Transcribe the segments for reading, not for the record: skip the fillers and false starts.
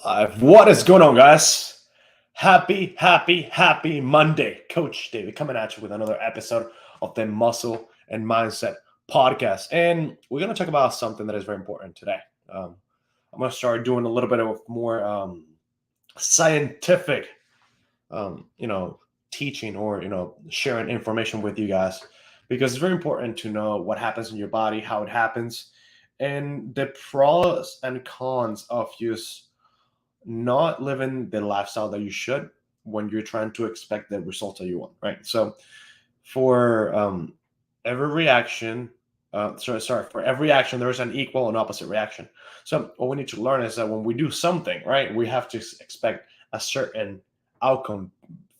Live. What is going on, guys? Happy Monday. Coach David coming at you with another episode of the Muscle and Mindset podcast. And we're going to talk about something that is very important today. Um, I'm going to start doing a little bit of more scientific, teaching or, sharing information with you guys because it's very important to know what happens in your body, how it happens, and the pros and cons of use not living the lifestyle that you should when you're trying to expect the results that you want, right? So for every reaction, for every action, there is an equal and opposite reaction. So what we need to learn is that when we do something, right, we have to expect a certain outcome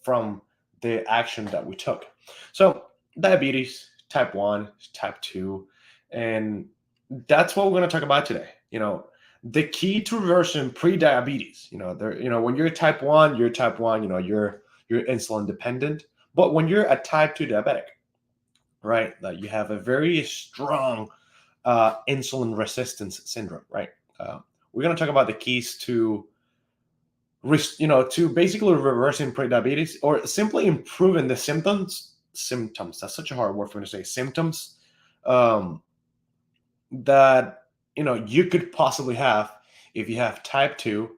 from the action that we took. So diabetes, type 1, type 2, and that's what we're going to talk about today. The key to reversing pre-diabetes. When you're type 1, you're insulin dependent. But when you're a type 2 diabetic, right, that you have a very strong insulin resistance syndrome, right? We're going to talk about the keys to to basically reversing pre-diabetes or simply improving the symptoms. That's such a hard word for me to say. Symptoms that you could possibly have if you have type 2,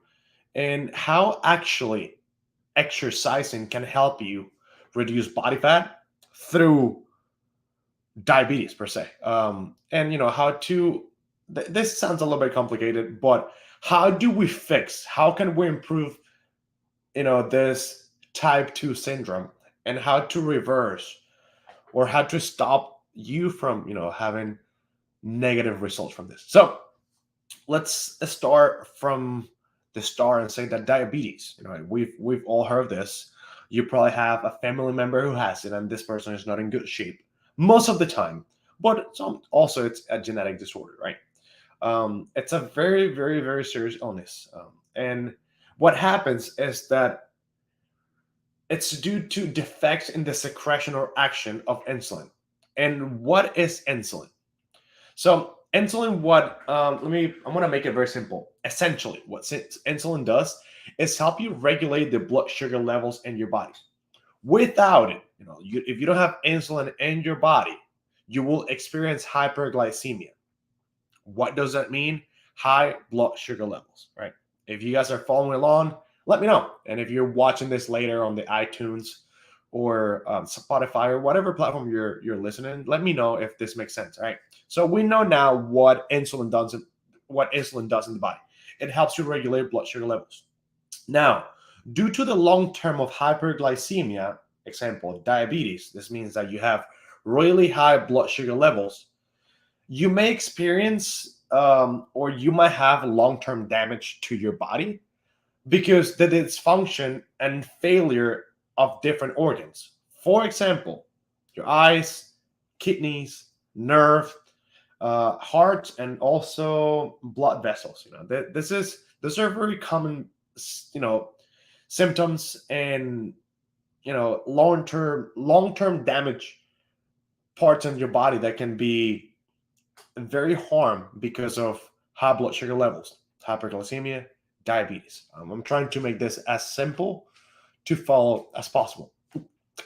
and how actually exercising can help you reduce body fat through diabetes per se. And how to this sounds a little bit complicated, but how can we improve this type 2 syndrome, and how to reverse or how to stop you from having negative results from this. So let's start from the start and say that diabetes, we've all heard this. You probably have a family member who has it, and this person is not in good shape most of the time. But also it's a genetic disorder, right? It's a very, very, very serious illness. And what happens is that it's due to defects in the secretion or action of insulin. And what is insulin? So insulin, I'm gonna make it very simple. Essentially, what insulin does is help you regulate the blood sugar levels in your body. Without it, if you don't have insulin in your body, you will experience hyperglycemia. What does that mean? High blood sugar levels, right? If you guys are following along, let me know. And if you're watching this later on the iTunes or Spotify or whatever platform you're listening, let me know if this makes sense. All right. So we know now what insulin does in the body. It helps you regulate blood sugar levels. Now, due to the long term of hyperglycemia, example diabetes, this means that you have really high blood sugar levels. You may experience or you might have long term damage to your body because the dysfunction and failure of different organs. For example, your eyes, kidneys, nerve, heart, and also blood vessels. These are very common, symptoms and long term damage parts in your body that can be very harm because of high blood sugar levels, hyperglycemia, diabetes. I'm trying to make this as simple to follow as possible.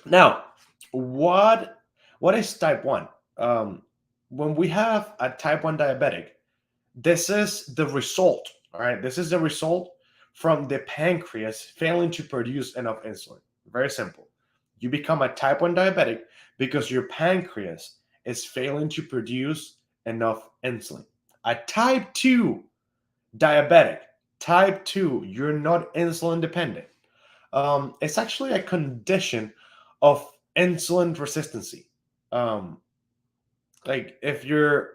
Now, what is type 1? When we have a type 1 diabetic, this is the result, all right? This is the result from the pancreas failing to produce enough insulin. Very simple. You become a type 1 diabetic because your pancreas is failing to produce enough insulin. A type 2 diabetic, type 2, you're not insulin dependent. It's actually a condition of insulin resistancy. Like if you're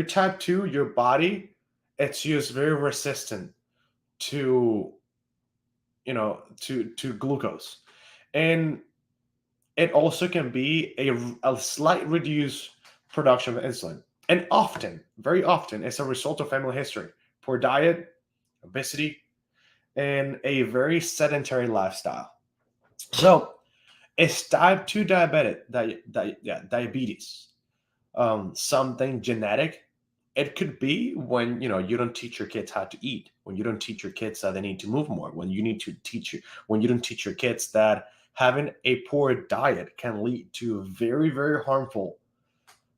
type 2, your body, it's just very resistant to to glucose. And it also can be a slight reduced production of insulin. And often, very often, it's a result of family history, poor diet, obesity, and a very sedentary lifestyle. So, is type 2 diabetes something genetic? It could be when you don't teach your kids how to eat, when you don't teach your kids that they need to move more, when you don't teach your kids that having a poor diet can lead to very, very harmful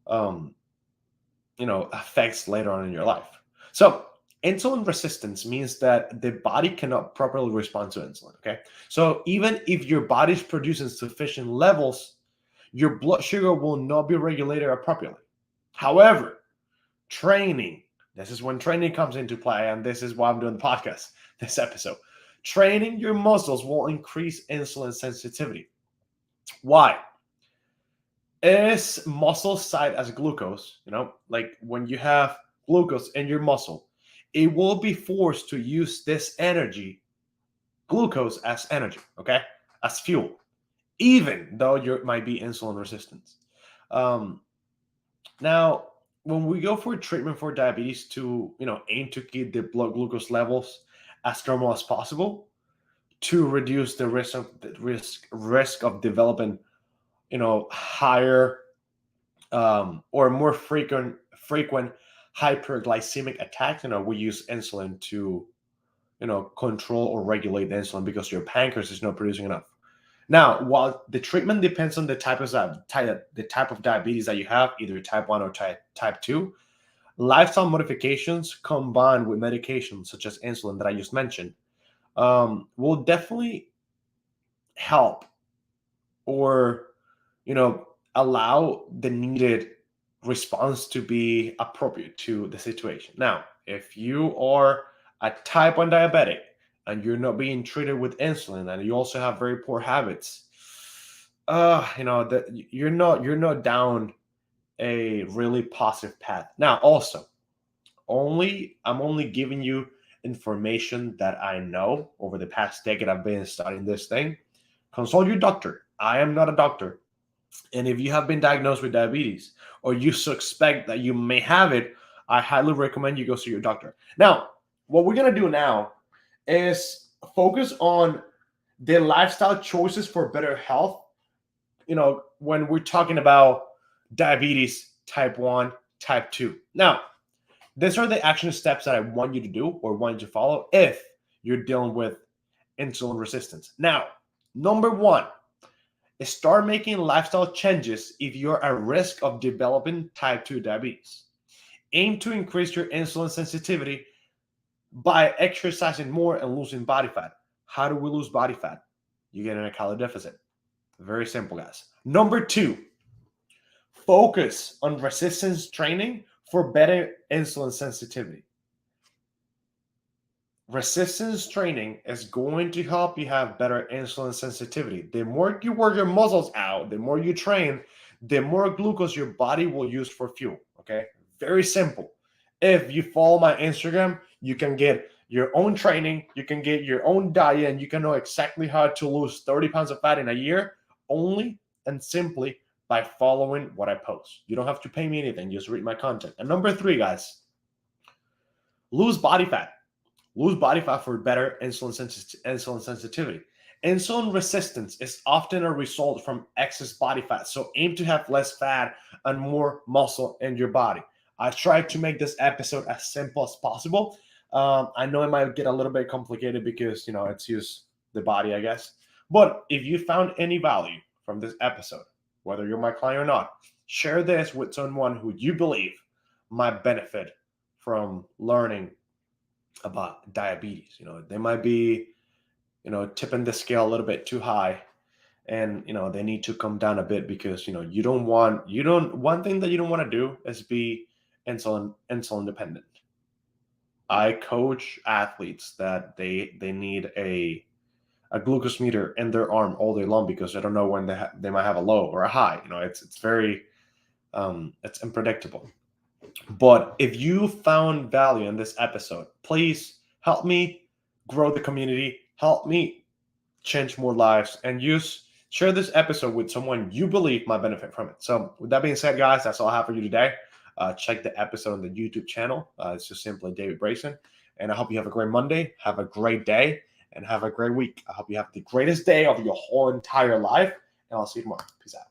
um, effects later on in your life. So insulin resistance means that the body cannot properly respond to insulin. Okay, so even if your body's producing sufficient levels, your blood sugar will not be regulated appropriately. However, training, this is when training comes into play, and this is why I'm doing the podcast, this episode. Training your muscles will increase insulin sensitivity. Why? Is muscle side as glucose, like when you have glucose in your muscle, it will be forced to use this energy, glucose, as energy, okay, as fuel, even though you might be insulin resistant. um, Now, when we go for treatment for diabetes to, aim to keep the blood glucose levels as normal as possible to reduce the risk of developing, higher or more frequent hyperglycemic attacks. We use insulin to, control or regulate the insulin because your pancreas is not producing enough. Now, while the treatment depends on the type of diabetes that you have, either type 1 or type 2, lifestyle modifications combined with medications such as insulin that I just mentioned will definitely help, or you know allow the needed response to be appropriate to the situation. Now, if you are a type 1 diabetic and you're not being treated with insulin, and you also have very poor habits, that you're not down a really positive path. Now, also, I'm only giving you information that I know. Over the past decade, I've been studying this thing. Consult your doctor. I am not a doctor. And if you have been diagnosed with diabetes, or you suspect that you may have it, I highly recommend you go see your doctor. Now, what we're going to do now is focus on the lifestyle choices for better health, when we're talking about diabetes type 1, type 2. Now, these are the action steps that I want you to do or want you to follow if you're dealing with insulin resistance. Now, number one, start making lifestyle changes if you're at risk of developing type 2 diabetes. Aim to increase your insulin sensitivity by exercising more and losing body fat. How do we lose body fat? You get in a calorie deficit. Very simple, guys. Number two, focus on resistance training for better insulin sensitivity. Resistance training is going to help you have better insulin sensitivity. The more you work your muscles out, the more you train, the more glucose your body will use for fuel. Okay, very simple. If you follow my Instagram, you can get your own training, you can get your own diet, and you can know exactly how to lose 30 pounds of fat in a year, only and simply by following what I post. You don't have to pay me anything, just read my content. And number three, guys, lose body fat. Lose body fat for better insulin sensitivity. Insulin resistance is often a result from excess body fat. So aim to have less fat and more muscle in your body. I tried to make this episode as simple as possible. I know it might get a little bit complicated because, it's just the body, I guess. But if you found any value from this episode, whether you're my client or not, share this with someone who you believe might benefit from learning about diabetes. They might be, tipping the scale a little bit too high, and they need to come down a bit, because one thing that you don't want to do is be insulin dependent. I coach athletes that they need a glucose meter in their arm all day long, because they don't know when they might have a low or a high. It's very it's unpredictable. But if you found value in this episode, please help me grow the community, help me change more lives, and share this episode with someone you believe might benefit from it. So with that being said, guys, that's all I have for you today. Check the episode on the YouTube channel. It's just simply David Brayson. And I hope you have a great Monday, have a great day, and have a great week. I hope you have the greatest day of your whole entire life. And I'll see you tomorrow. Peace out.